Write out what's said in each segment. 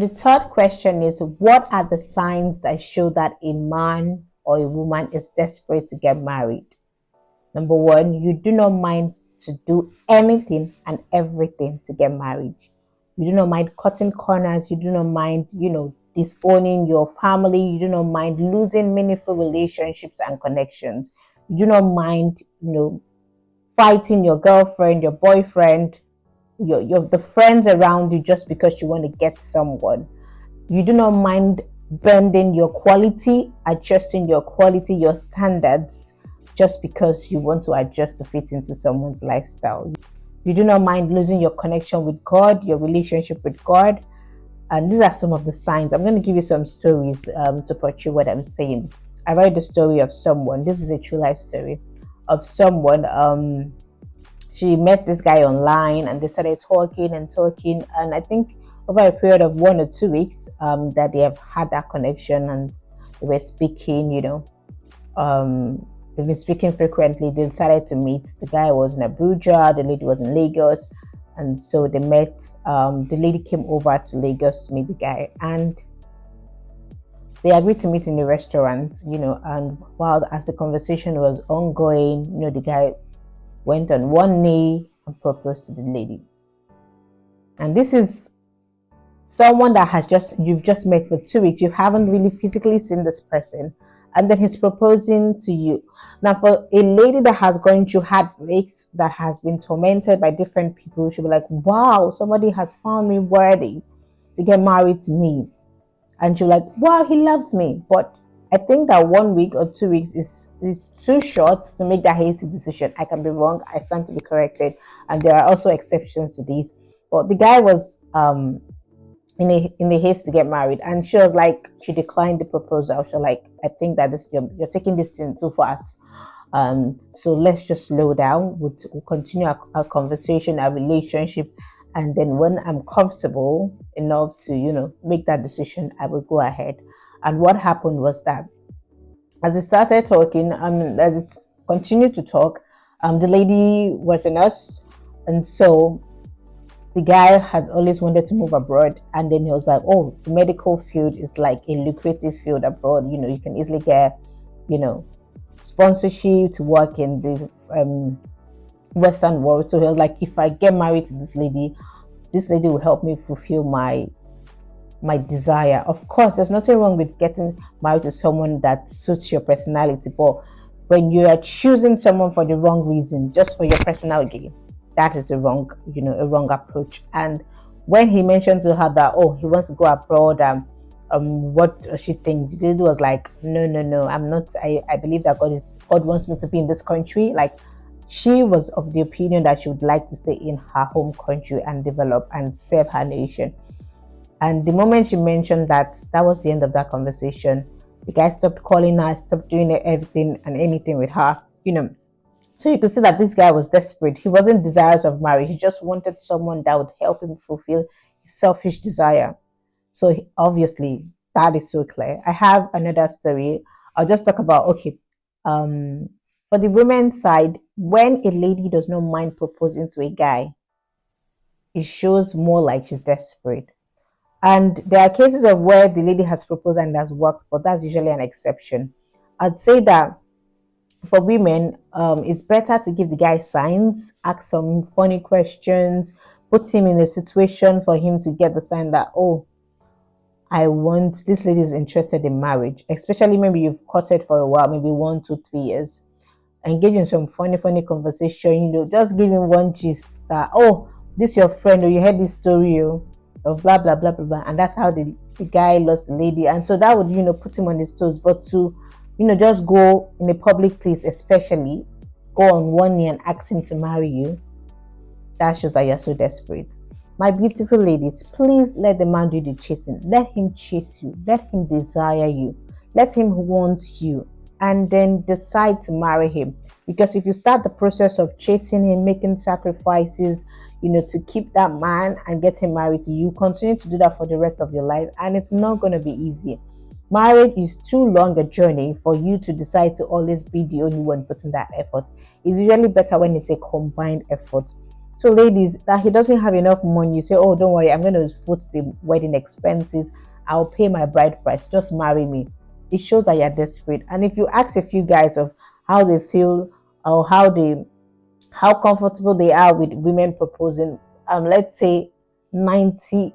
the third question is, what are the signs that show that a man or a woman is desperate to get married? Number one, you do not mind to do anything and everything to get married. You do not mind cutting corners. You do not mind, disowning your family. You do not mind losing meaningful relationships and connections. You do not mind, fighting your girlfriend, your boyfriend, your the friends around you just because you want to get someone. You do not mind bending your quality, adjusting your quality, your standards, just because you want to adjust to fit into someone's lifestyle. You do not mind losing your connection with God, your relationship with God. And these are some of the signs. I'm going to give you some stories to portray what I'm saying. I read the story of someone. This is a true life story of someone. She met this guy online and they started talking. And I think over a period of 1 or 2 weeks that they have had that connection and they were speaking, they've been speaking frequently. They decided to meet. The guy was in Abuja, the lady was in Lagos. And so they met. The lady came over to Lagos to meet the guy. And they agreed to meet in a restaurant, and while as the conversation was ongoing, the guy went on one knee and proposed to the lady. And this is someone that you've just met for 2 weeks. You haven't really physically seen this person. And then he's proposing to you. Now, for a lady that has gone through heartbreaks, that has been tormented by different people, she'll be like, wow, somebody has found me worthy to get married to me. And she'll be like, wow, he loves me. But I think that 1 week or 2 weeks is too short to make that hasty decision. I can be wrong. I stand to be corrected. And there are also exceptions to this. But the guy was in a haste to get married, and she was like, she declined the proposal. She was like, I think that you're taking this thing too fast. So let's just slow down. We'll continue our conversation, our relationship, and then when I'm comfortable enough to make that decision, I will go ahead. And what happened was that as they started talking, as it continued to talk, the lady was a nurse, and so the guy had always wanted to move abroad. And then he was like, oh, the medical field is like a lucrative field abroad. You can easily get, sponsorship to work in the Western world. So he was like, if I get married to this lady will help me fulfill my desire. Of course, there's nothing wrong with getting married to someone that suits your personality. But when you are choosing someone for the wrong reason, just for your personal gain, that is a wrong approach. And when he mentioned to her that, oh, he wants to go abroad, what does she think? The lady was like, no, I'm not. I believe that God wants me to be in this country. Like, she was of the opinion that she would like to stay in her home country and develop and serve her nation. And the moment she mentioned that, that was the end of that conversation. The guy stopped calling her, stopped doing everything and anything with her, So you could see that this guy was desperate. He wasn't desirous of marriage. He just wanted someone that would help him fulfill his selfish desire. So obviously, that is so clear. I have another story. I'll just talk about, for the women's side, when a lady does not mind proposing to a guy, it shows more like she's desperate. And there are cases of where the lady has proposed and it has worked, but that's usually an exception. I'd say that for women, it's better to give the guy signs, ask some funny questions, put him in a situation for him to get the sign that, oh, this lady is interested in marriage. Especially maybe you've courted for a while, maybe 1, 2, 3 years. Engage in some funny conversation, just give him one gist that, oh, this your friend, or you heard this story of blah, blah, blah, blah, blah. And that's how the guy lost the lady. And so that would, put him on his toes. But to just go in a public place, especially go on one knee and ask him to marry you, that shows that you're so desperate. My beautiful ladies, please let the man do the chasing. Let him chase you. Let him desire you. Let him want you. And then decide to marry him. Because if you start the process of chasing him, making sacrifices, to keep that man and get him married to you, continue to do that for the rest of your life. And it's not going to be easy. Marriage is too long a journey for you to decide to always be the only one putting that effort. It's usually better when it's a combined effort. So ladies, that he doesn't have enough money, you say, oh, don't worry, I'm going to foot the wedding expenses, I'll pay my bride price, just marry me. It shows that you're desperate. And if you ask a few guys of how they feel, or how comfortable they are with women proposing, let's say 98%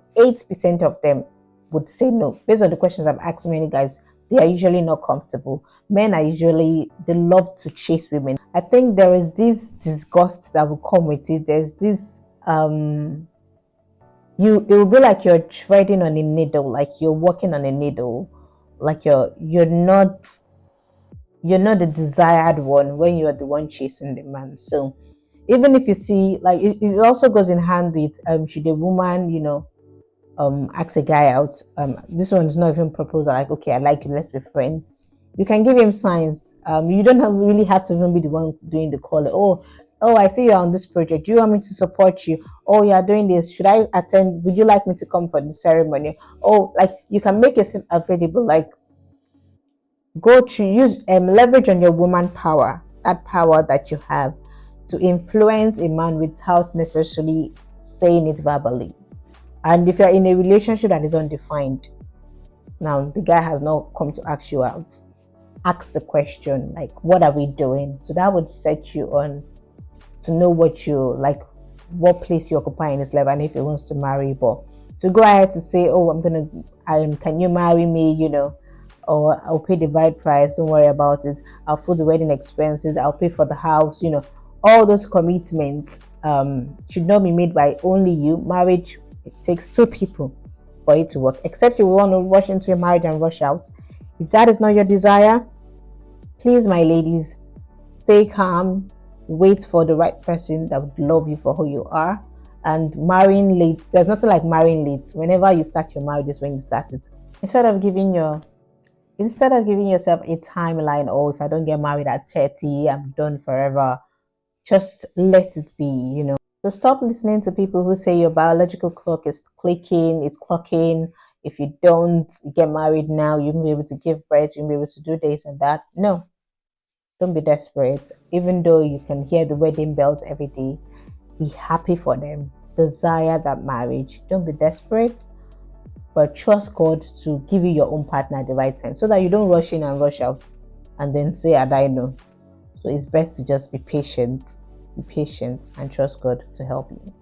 of them would say no. Based on the questions I've asked many guys, they are usually not comfortable. Men are usually, they love to chase women. I think there is this disgust that will come with it. There's this it will be like you're treading on a needle, like you're walking on a needle, like you're not the desired one when you're the one chasing the man. So even if you see, like, it also goes in hand with should a woman, ask a guy out, this one is not even proposal, like, okay, I like you, let's be friends. You can give him signs. You don't really have to even be the one doing the call. Oh, I see you're on this project, do you want me to support you? Oh, you're doing this, should I attend, would you like me to come for the ceremony? Oh, like, you can make yourself available, like, go to use leverage on your woman power, that power that you have, to influence a man without necessarily saying it verbally. And if you're in a relationship that is undefined, now the guy has not come to ask you out, ask the question, like, what are we doing? So that would set you on to know what you like, what place you occupy in his life, and if he wants to marry. But to go ahead to say, oh, can you marry me, or I'll pay the bride price, don't worry about it, I'll foot the wedding expenses, I'll pay for the house, all those commitments should not be made by only you. Marriage, it takes two people for it to work, except you want to rush into a marriage and rush out. If that is not your desire, please, my ladies, stay calm, wait for the right person that would love you for who you are. And marrying late, there's nothing like marrying late. Whenever you start your marriage is when you start it. Instead of giving yourself a timeline, oh, if I don't get married at 30, I'm done forever, just let it be. So stop listening to people who say your biological clock is clicking, it's clocking. If you don't get married now, you won't be able to give birth, you won't be able to do this and that. No, don't be desperate. Even though you can hear the wedding bells every day, be happy for them. Desire that marriage. Don't be desperate, but trust God to give you your own partner at the right time, so that you don't rush in and rush out and then say, I know. So it's best to just be patient and trust God to help you.